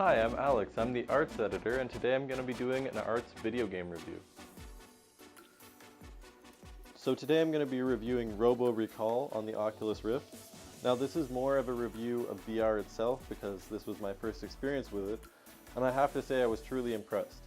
Hi, I'm Alex. I'm the arts editor, and today I'm going to be doing an arts video game review. So today I'm going to be reviewing Robo Recall on the Oculus Rift. Now this is more of a review of VR itself because this was my first experience with it, and I have to say I was truly impressed.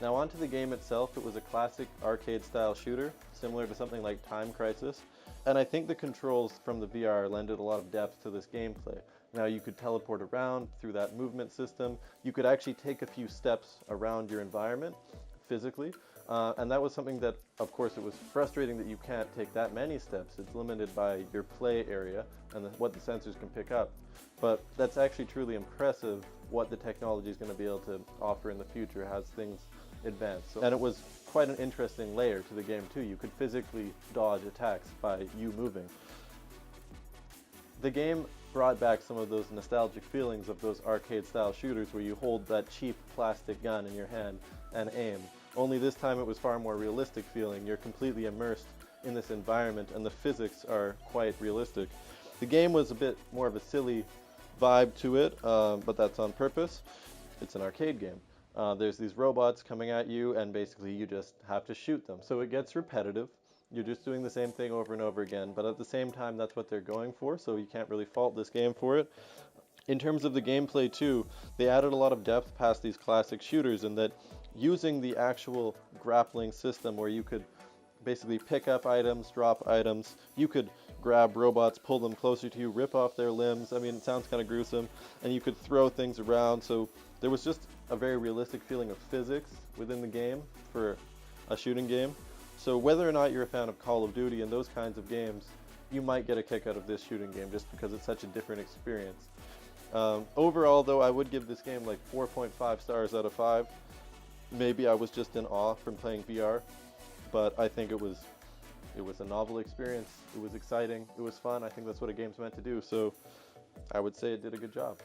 Now onto the game itself, it was a classic arcade-style shooter, similar to something like Time Crisis, and I think the controls from the VR lended a lot of depth to this gameplay. Now you could teleport around through that movement system, you could actually take a few steps around your environment physically, and that was something that, of course, it was frustrating that you can't take that many steps. It's limited by your play area and what the sensors can pick up. But that's actually truly impressive what the technology is going to be able to offer in the future as things advance. And it was quite an interesting layer to the game too. You could physically dodge attacks by you moving. The game brought back some of those nostalgic feelings of those arcade-style shooters where you hold that cheap plastic gun in your hand and aim. Only this time it was far more realistic feeling. You're completely immersed in this environment and the physics are quite realistic. The game was a bit more of a silly vibe to it, but that's on purpose. It's an arcade game. There's these robots coming at you and basically you just have to shoot them. So it gets repetitive. You're just doing the same thing over and over again, but at the same time that's what they're going for, so you can't really fault this game for it. In terms of the gameplay too, they added a lot of depth past these classic shooters in that using the actual grappling system where you could basically pick up items, drop items, you could grab robots, pull them closer to you, rip off their limbs, I mean it sounds kind of gruesome, and you could throw things around, so there was just a very realistic feeling of physics within the game for a shooting game. So whether or not you're a fan of Call of Duty and those kinds of games, you might get a kick out of this shooting game just because it's such a different experience. Overall though, I would give this game like 4.5 stars out of 5. Maybe I was just in awe from playing VR, but I think it was a novel experience, it was exciting, it was fun. I think that's what a game's meant to do, so I would say it did a good job.